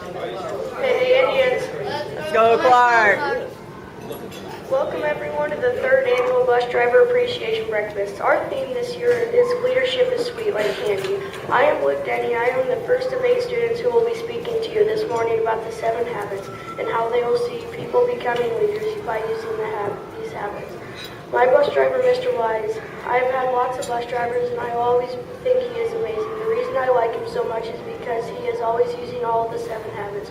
Hey, Indians. Let's go, Clarke. Welcome everyone to the third annual Bus Driver Appreciation Breakfast. Our theme this year is Leadership is Sweet Like Candy. I am Luke Denny. I am the first of 8 students who will be speaking to you this morning about the 7 habits and how they will see people becoming leaders by using these habits. My bus driver, Mr. Wise, I've had lots of bus drivers and I always think he is amazing. The reason I like him so much is because he is always using all of the 7 habits.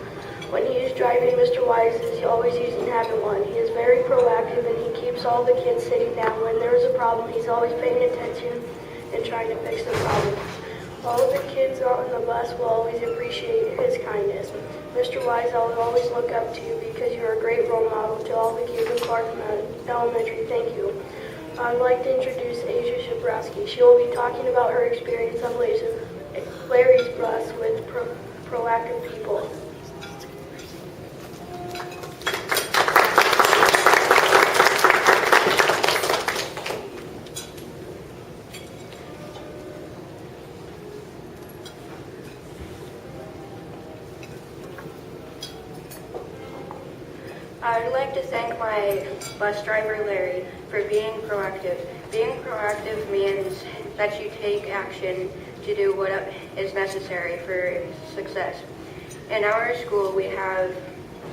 When he is driving, Mr. Wise is always using habit 1. He is very proactive and he keeps all the kids sitting down. When there is a problem, he's always paying attention and trying to fix the problem. All of the kids on the bus will always appreciate his kindness. Mr. Wise, I will always look up to you because you are a great role model to all the kids in Clarke Elementary. Thank you. I'd like to introduce Asia Shabrowski. She will be talking about her experience on Larry's bus with proactive people. I'd like to thank my bus driver, Larry, for being proactive. Being proactive means that you take action to do what is necessary for success. In our school, we have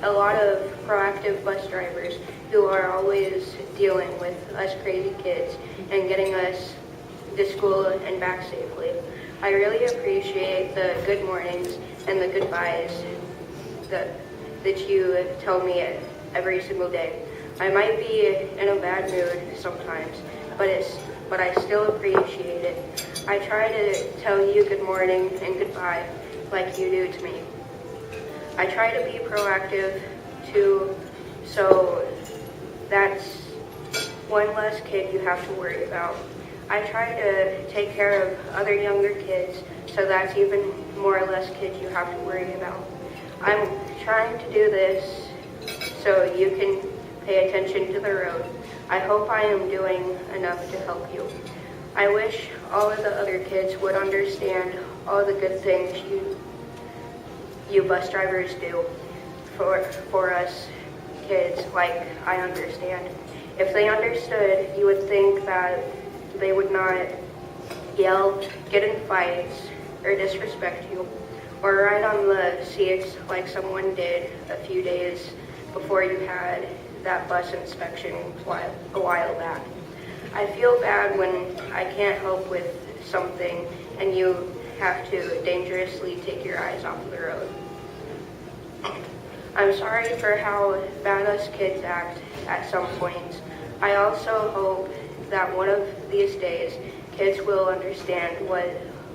a lot of proactive bus drivers who are always dealing with us crazy kids and getting us to school and back safely. I really appreciate the good mornings and the goodbyes that you tell me every single day. I might be in a bad mood sometimes, but I still appreciate it. I try to tell you good morning and goodbye like you do to me. I try to be proactive too, so that's one less kid you have to worry about. I try to take care of other younger kids, so that's even more or less kids you have to worry about. I'm trying to do this so you can pay attention to the road. I hope I am doing enough to help you. I wish all of the other kids would understand all the good things you bus drivers do for us kids like I understand. If they understood, you would think that they would not yell, get in fights, or disrespect you, or ride on the seats like someone did a few days before you had that bus inspection a while back. I feel bad when I can't help with something and you have to dangerously take your eyes off the road. I'm sorry for how bad us kids act at some points. I also hope that one of these days kids will understand what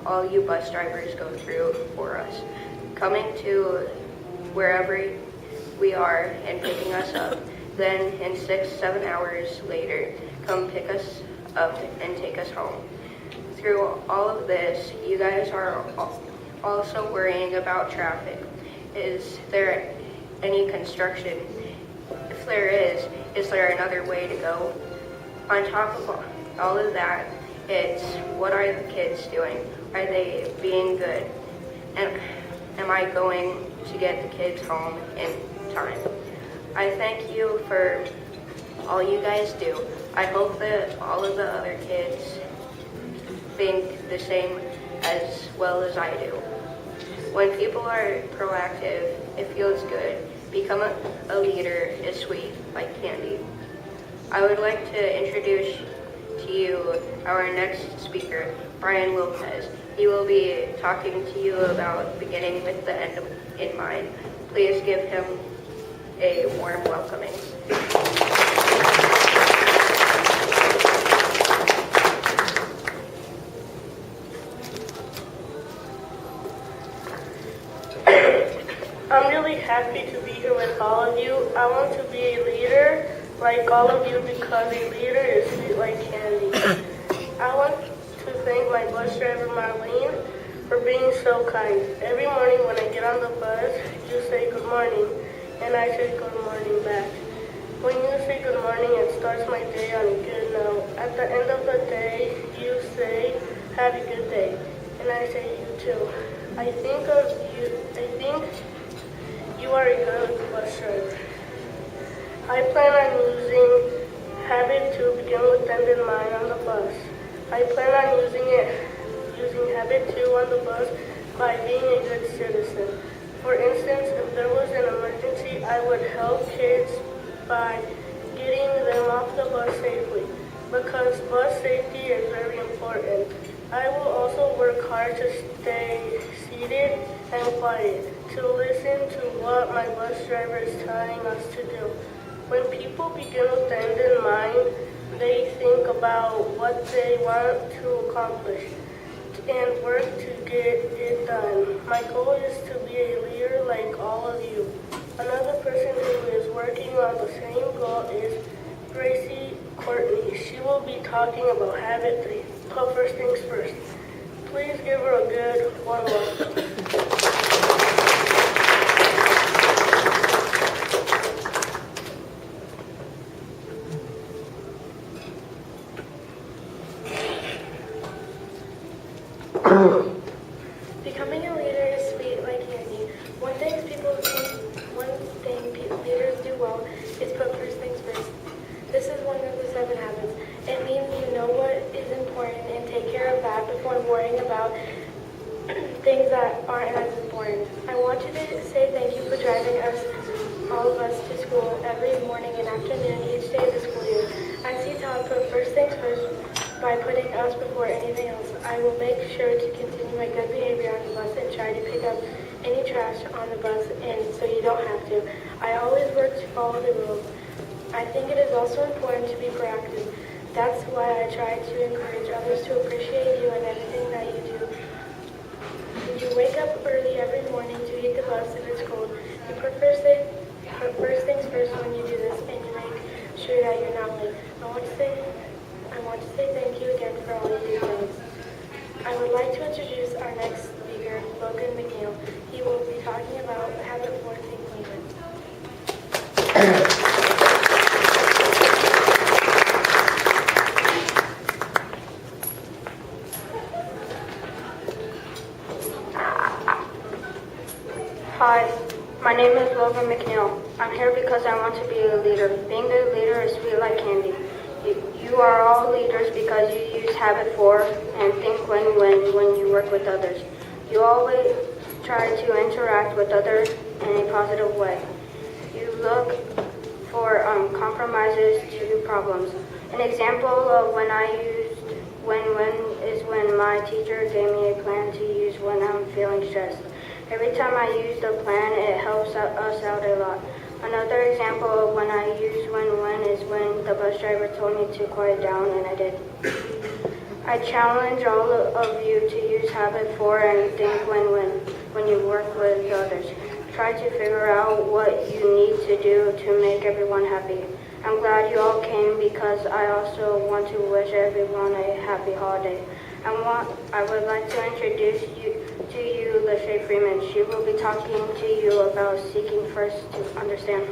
all you bus drivers go through for us. Coming to wherever we are and picking us up, then in 6-7 hours later, come pick us up and take us home. Through all of this, you guys are also worrying about traffic. Is there any construction? If there is there another way to go? On top of all of that, it's what are the kids doing? Are they being good? And am I going to get the kids home in time? I thank you for all you guys do. I hope that all of the other kids think the same as well as I do. When people are proactive, it feels good. Become a leader is sweet like candy. I would like to introduce to you our next speaker, Brian Lopez. He will be talking to you about beginning with the end in mind. Please give him a warm welcoming. I'm really happy to be here with all of you. I want to be a leader like all of you because a leader is sweet like candy. I want to thank my bus driver Marlene for being so kind. Every morning when I get on the bus, you say good morning, and I say good morning back. When you say good morning, it starts my day on a good note. At the end of the day, you say, have a good day, and I say you too. I think very good bus driver. I plan on using habit to begin with end in mind on the bus. I plan on using habit 2 on the bus by being a good citizen. For instance, if there was an emergency, I would help kids by getting them off the bus safely, because bus safety is very important. I will also work hard to stay seated and quiet, to listen to what my bus driver is telling us to do. When people begin with the end in mind, they think about what they want to accomplish and work to get it done. My goal is to be a leader like all of you. Another person who is working on the same goal is Gracie Courtney. She will be talking about habit 3. But first things first. Please give her a good warm welcome. Becoming a leader is sweet like candy. One thing leaders do well is put first things first. This is one of the 7 habits. It means you know what is important and take care of that before worrying about things that aren't as important. I want you to say thank you for driving all of us to school every morning and afternoon each day of the school year. I see Todd put first things first by putting us before anything else. I will make sure to continue my good behavior on the bus and try to pick up any trash on the bus, and so you don't have to. I always work to follow the rules. I think it is also important to be proactive. That's why I try to encourage others to appreciate you and everything that you do. You wake up early every morning to eat the bus if it's cold. You put first things first when you do this, and you make sure that you're not late. I want to say thank you again for all you do, guys. I would like to introduce our next speaker, Logan McNeil. He will be talking about habit 4, think later. Hi, my name is Logan McNeil. I'm here because I want to be a leader. Being a leader is sweet like candy. You are all leaders because you use habit 4 and think when you work with others. You always try to interact with others in a positive way. You look for compromises to problems. An example of when I used when is when my teacher gave me a plan to use when I'm feeling stressed. Every time I use the plan, it helps us out a lot. Another example of when I use when is when the bus driver told me to quiet down, and I did. I challenge all of you to use habit 4 and think when you work with others. Try to figure out what you need to do to make everyone happy. I'm glad you all came because I also want to wish everyone a happy holiday. I would like to introduce you to Lachey Freeman. She will be talking to you about seeking first to understand.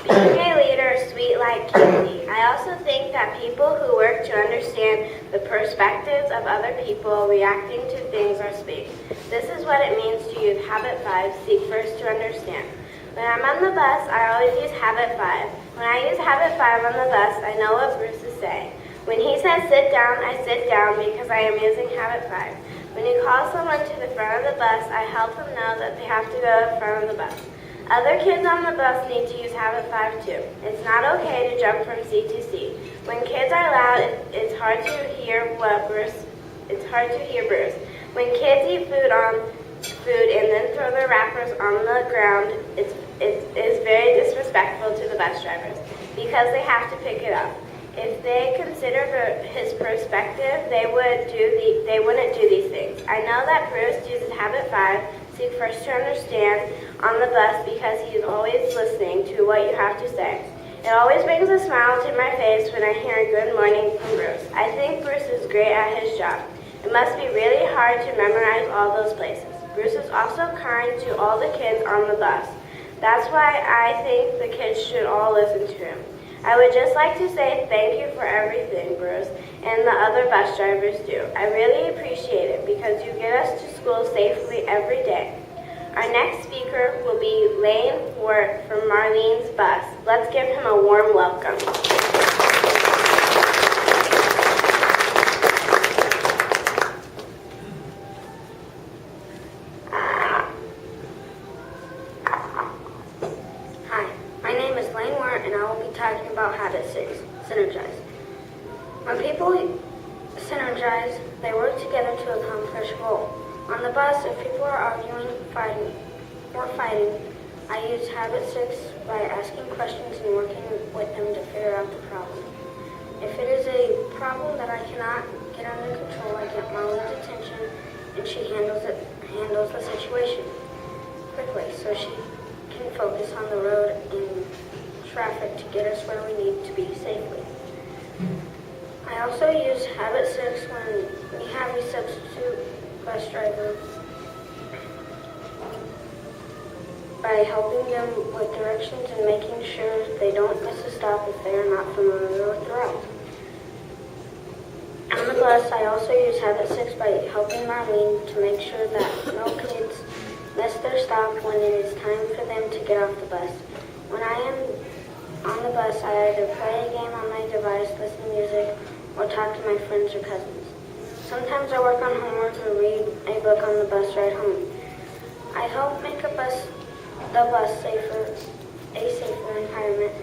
Being a leader is sweet like candy. I also think that people who work to understand the perspectives of other people reacting to things are sweet. This is what it means to use habit 5, seek first to understand. When I'm on the bus, I always use habit 5. When I use habit 5 on the bus, I know what Bruce is saying. When he says sit down, I sit down because I am using habit 5. When he calls someone to the front of the bus, I help them know that they have to go to the front of the bus. Other kids on the bus need to use habit 5 too. It's not okay to jump from seat to seat. When kids are loud, it's hard to hear Bruce. When kids eat food and then throw their wrappers on the ground, it is very disrespectful to the bus drivers because they have to pick it up. If they consider his perspective, they wouldn't do these things. I know that Bruce uses habit 5, seek first to understand, on the bus because he is always listening to what you have to say. It always brings a smile to my face when I hear good morning from Bruce. I think Bruce is great at his job. It must be really hard to memorize all those places. Bruce is also kind to all the kids on the bus. That's why I think the kids should all listen to him. I would just like to say thank you for everything, Bruce. and the other bus drivers do. I really appreciate it because you get us to school safely every day. Our next speaker will be Lane Wart from Marlene's bus. Let's give him a warm welcome. Hi, my name is Lane Wart, and I will be talking about Habit 6, Synergize. When people synergize, they work together to accomplish a goal. On the bus, if people are arguing, fighting, I use Habit 6 by asking questions and working with them to figure out the problem. If it is a problem that I cannot get under control, I get Marlene's attention, and she handles the situation quickly so she can focus on the road and traffic to get us where we need to be safely. I also use Habit 6 when we have a substitute bus driver by helping them with directions and making sure they don't miss a stop if they are not familiar with the route. On the bus, I also use Habit 6 by helping Marlene to make sure that no kids miss their stop when it is time for them to get off the bus. When I am on the bus, I either play a game on my device, listen to music, or talk to my friends or cousins. Sometimes I work on homework or read a book on the bus ride home. I help make the bus a safer environment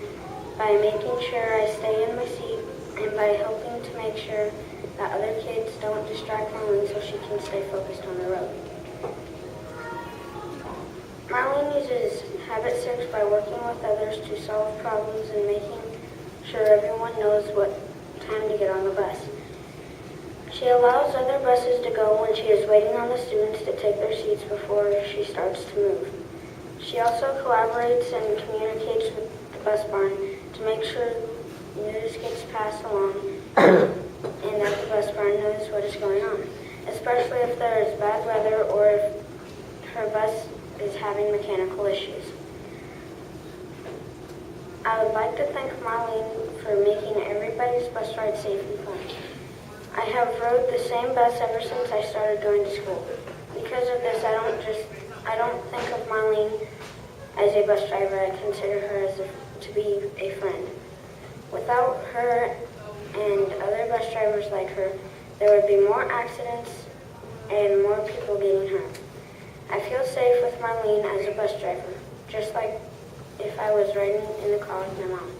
by making sure I stay in my seat and by helping to make sure that other kids don't distract Marlene so she can stay focused on the road. Marlene uses Habit 6 by working with others to solve problems and making sure everyone knows what time to get on the bus. She allows other buses to go when she is waiting on the students to take their seats before she starts to move. She also collaborates and communicates with the bus barn to make sure news gets passed along and that the bus barn knows what is going on, especially if there is bad weather or if her bus is having mechanical issues. I would like to thank Marlene for making everybody's bus ride safe and fun. I have rode the same bus ever since I started going to school. Because of this, I don't think of Marlene as a bus driver. I consider her to be a friend. Without her and other bus drivers like her, there would be more accidents and more people getting hurt. I feel safe with Marlene as a bus driver, just like if I was riding in the car with my mom.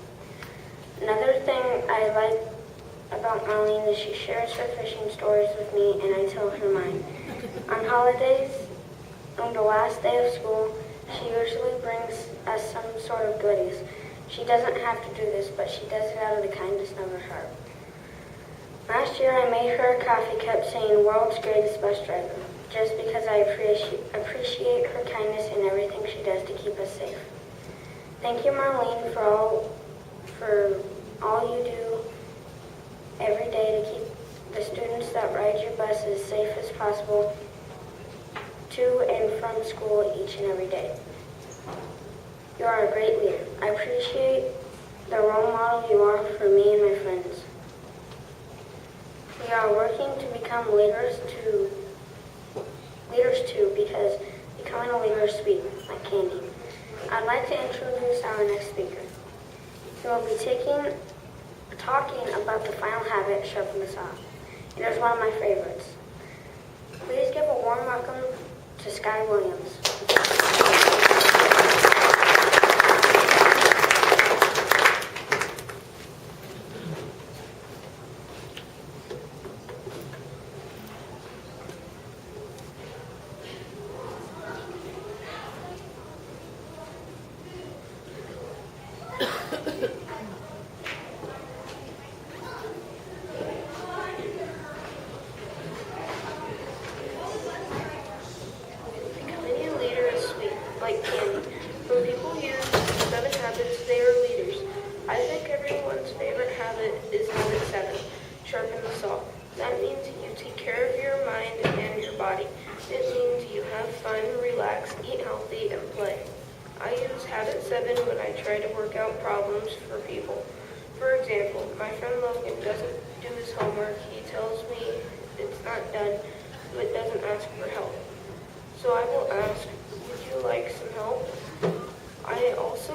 Another thing I like about Marlene is she shares her fishing stories with me and I tell her mine. On holidays, on the last day of school, she usually brings us some sort of goodies. She doesn't have to do this, but she does it out of the kindness of her heart. Last year I made her a coffee cup saying "World's Greatest Bus Driver," just because I appreciate her kindness and everything she does to keep us safe. Thank you, Marlene, for all you do every day to keep the students that ride your bus as safe as possible to and from school each and every day. You are a great leader. I appreciate the role model you are for me and my friends. We are working to become leaders too, because becoming a leader is sweet, like candy. I'd like to introduce our next speaker. He will be talking about the final habit, sharpen the saw. It is one of my favorites. Please give a warm welcome to Sky Williams. Becoming a leader is sweet, like candy. When people use 7 habits, they are leaders. I think everyone's favorite habit is habit 7, sharpen the saw. That means you take care of your mind and your body. It means you have fun, relax, eat healthy, and play. I use habit 7 when I try to work out problems for people. For example, my friend Logan doesn't do his homework, he tells me it's not done, but doesn't ask for help. So I will ask, would you like some help? I also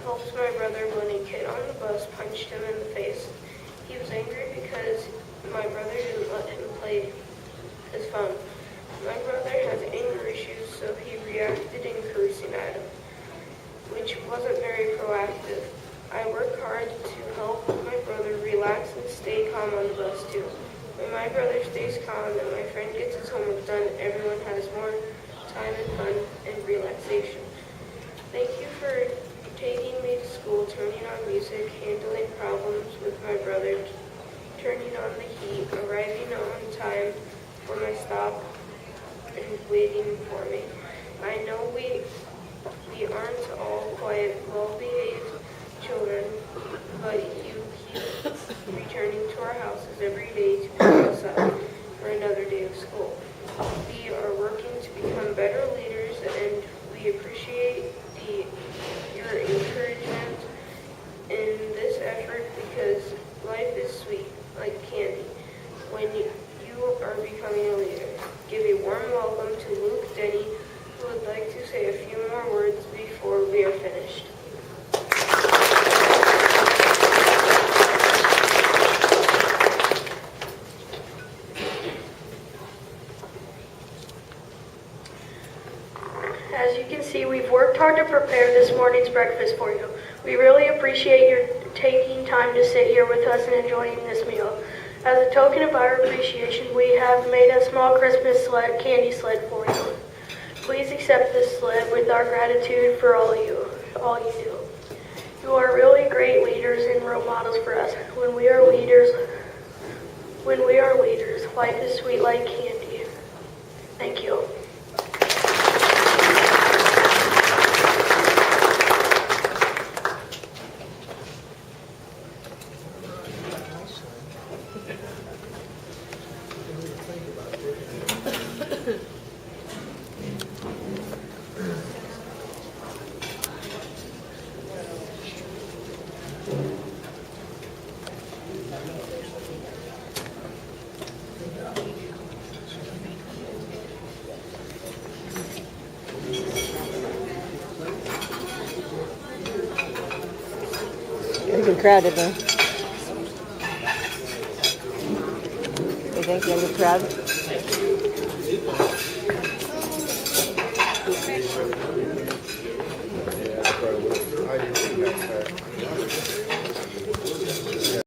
helped my brother when a kid on the bus punched him in the face. He was angry because my brother didn't let him play his phone. My brother has anger issues, so he reacted in cursing at him, which wasn't very proactive. I work hard to help my brother relax and stay calm on the bus too. When my brother stays calm and my friend gets his homework done, everyone has more time and fun and relaxation. Thank you for taking me to school, turning on music, handling problems with my brother, turning on the heat, arriving on time for my stop, and waiting for me. I know we aren't all quiet, well-behaved children, but you keep returning to our houses every day to pick us up for another day of school. We are working to become better leaders, and we appreciate your encouragement in this effort because life is sweet, like candy, when you are becoming a leader. Give a warm welcome to Luke Denny, who would like to say a few more words before we are finished. As you can see, we've worked hard to prepare this morning's breakfast for you. We really appreciate your taking time to sit here with us and enjoying this meal. As a token of our appreciation, we have made a small Christmas candy sled for you. Please accept this sled with our gratitude for all you do. You are really great leaders and role models for us. When we are leaders, life is sweet like candy. Thank you. It's been crowded though. You think you'll get crowded? Yeah, I probably would. I didn't think that's fair.